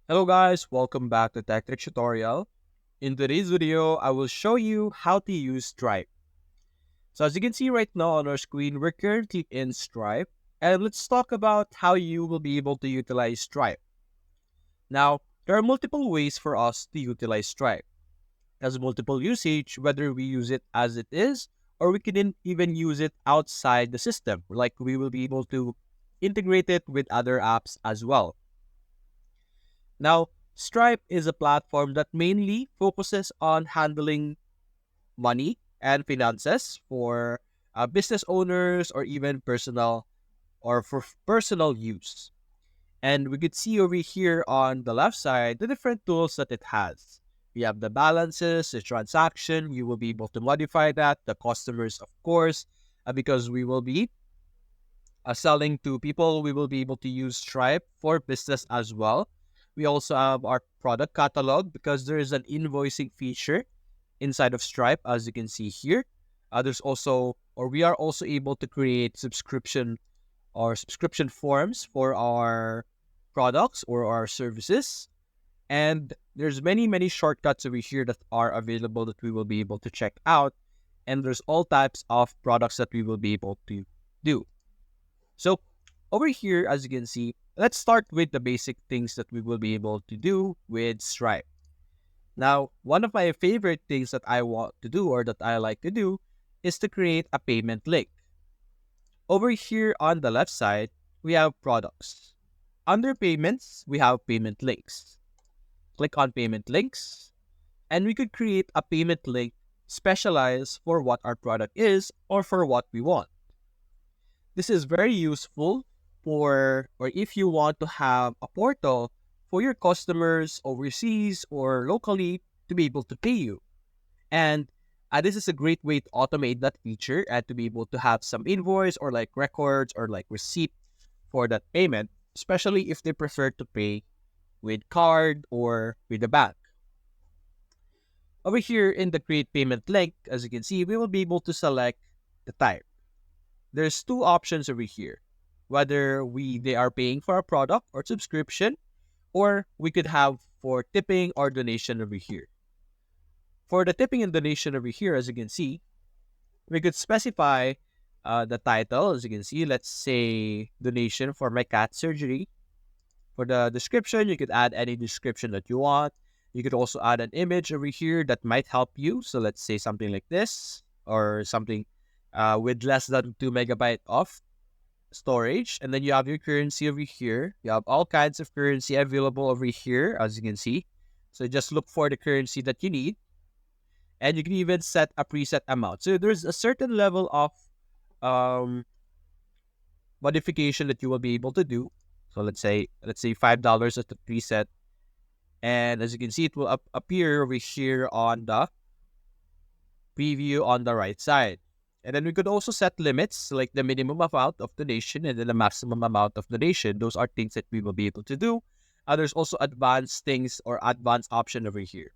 Hello guys, welcome back to Tech Trick Tutorial. In today's video, I will show you how to use Stripe. So as you can see right now on our screen, we're currently in Stripe. And let's talk about how you will be able to utilize Stripe. Now, there are multiple ways for us to utilize Stripe. It has multiple usage, whether we use it as it is, or we can even use it outside the system. Like we will be able to integrate it with other apps as well. Now, Stripe is a platform that mainly focuses on handling money and finances for business owners or even personal or for personal use. And we could see over here on the left side the different tools that it has. We have the balances, the transaction. You will be able to modify that. The customers, of course, because we will be selling to people, we will be able to use Stripe for business as well. We also have our product catalog because there is an invoicing feature inside of Stripe, as you can see here. There's also, or we are also able to create subscription forms for our products or our services. And there's many shortcuts over here that are available that we will be able to check out. And there's all types of products that we will be able to do. So over here, as you can see, let's start with the basic things that we will be able to do with Stripe. Now, one of my favorite things that I want to do or that I like to do is to create a payment link. Over here on the left side, we have products. Under payments, we have payment links. Click on payment links, and we could create a payment link specialized for what our product is or for what we want. This is very useful for, or if you want to have a portal for your customers overseas or locally to be able to pay you. And this is a great way to automate that feature and to be able to have some invoice or like records or like receipt for that payment, especially if they prefer to pay with card or with a bank. Over here in the create payment link, as you can see, we will be able to select the type. There's two options over here, whether they are paying for a product or subscription, or we could have for tipping or donation over here. For the tipping and donation over here, as you can see, we could specify the title. As you can see, let's say donation for my cat surgery. For the description, you could add any description that you want. You could also add an image over here that might help you. So let's say something like this or something with less than 2 megabyte of storage. And then you have your currency over here. You have all kinds of currency available over here, as you can see. So just look for the currency that you need. And you can even set a preset amount. So there's a certain level of um, modification that you will be able to do. So let's say $5 as the preset. And as you can see, it will appear over here on the preview on the right side. And then we could also set limits like the minimum amount of donation and then the maximum amount of donation. Those are things that we will be able to do. There's also advanced things or advanced option over here.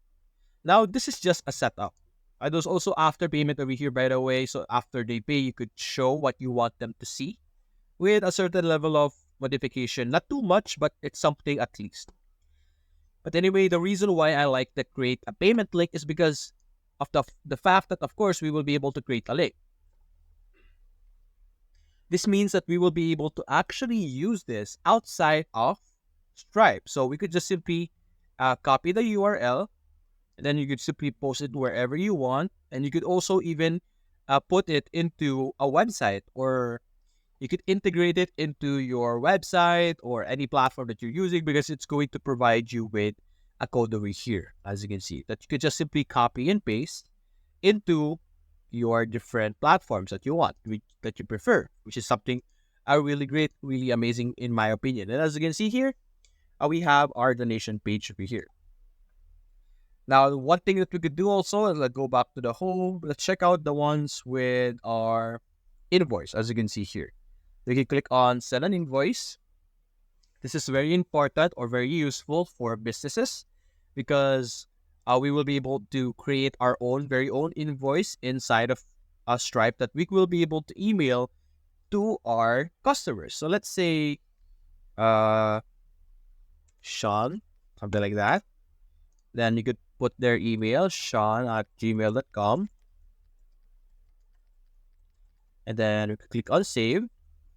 Now, this is just a setup. There's also after payment over here, by the way. So after they pay, you could show what you want them to see with a certain level of modification. Not too much, but it's something at least. But anyway, the reason why I like to create a payment link is because of the fact that, of course, we will be able to create a link. This means that we will be able to actually use this outside of Stripe. So we could just simply copy the URL, and then you could simply post it wherever you want. And you could also even put it into a website, or you could integrate it into your website or any platform that you're using, because it's going to provide you with a code over here, as you can see, that you could just simply copy and paste into your different platforms that you want, that you prefer, which is something really great, really amazing in my opinion. And as you can see here, we have our donation page over here. Now, one thing that we could do also is let's go back to the home. Let's check out the ones with our invoice, as you can see here. We can click on send an invoice. This is very important or very useful for businesses because we will be able to create our very own invoice inside of a Stripe that we will be able to email to our customers. So let's say Sean something like that. Then you could put their email, sean@gmail.com, and then we could click on save.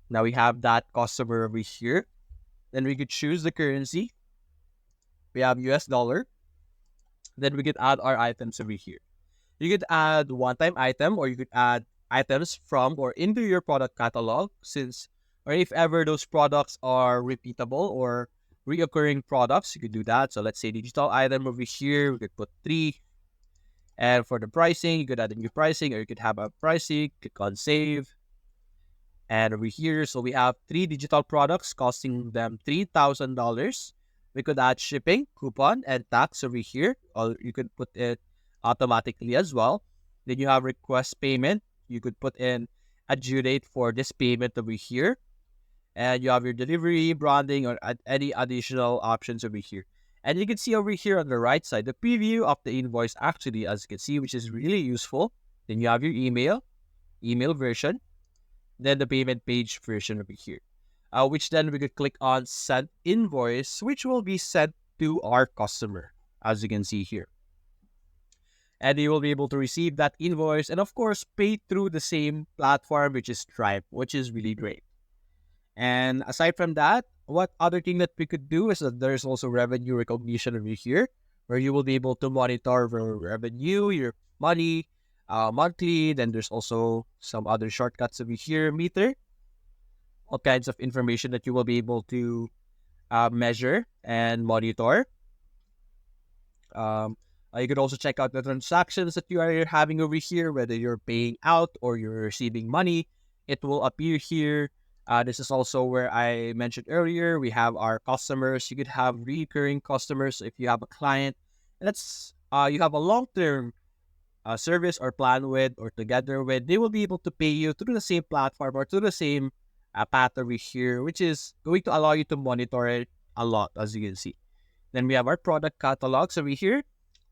Now we have that customer over here. Then we could choose the currency. We have US dollar. Then we could add our items over here. You could add one-time item, or you could add items from or into your product catalog, since or if ever those products are repeatable or reoccurring products, you could do that. So let's say digital item over here, we could put 3. And for the pricing, you could add a new pricing, or you could have a pricing, click on save. And over here, so we have 3 digital products costing them $3,000. We could add shipping, coupon, and tax over here. Or you could put it automatically as well. Then you have request payment. You could put in a due date for this payment over here. And you have your delivery, branding, or any additional options over here. And you can see over here on the right side, the preview of the invoice actually, as you can see, which is really useful. Then you have your email version, then the payment page version over here, which then we could click on send invoice, which will be sent to our customer, as you can see here. And you will be able to receive that invoice and, of course, pay through the same platform, which is Stripe, which is really great. And aside from that, what other thing that we could do is that there's also revenue recognition over here, where you will be able to monitor your revenue, your money, monthly. Then there's also some other shortcuts over here, meter, all kinds of information that you will be able to measure and monitor. You could also check out the transactions that you are having over here, whether you're paying out or you're receiving money. It will appear here. This is also where I mentioned earlier, we have our customers. You could have recurring customers. If you have a client, that's you have a long-term service or plan with or together with, they will be able to pay you through the same platform or through the same path over here, which is going to allow you to monitor it a lot, as you can see. Then we have our product catalogs over here.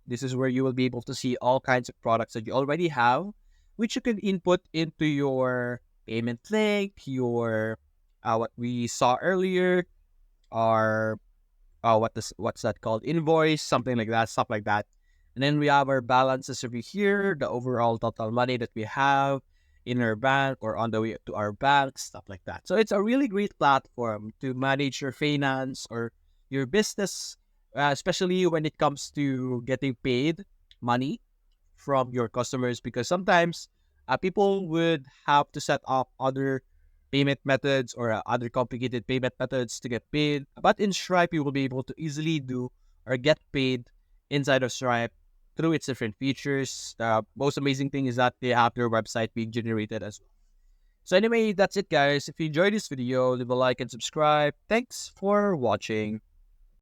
This is where you will be able to see all kinds of products that you already have, which you can input into your payment link, your what we saw earlier, or what's that called? Invoice, something like that, stuff like that. And then we have our balances over here, the overall total money that we have in our bank or on the way to our bank, stuff like that. So it's a really great platform to manage your finance or your business, especially when it comes to getting paid money from your customers, because sometimes people would have to set up other payment methods or other complicated payment methods to get paid. But in Stripe, you will be able to easily do or get paid inside of Stripe through its different features. The most amazing thing is that they have their website being generated as well. So anyway, that's it, guys. If you enjoyed this video, leave a like and subscribe. Thanks for watching.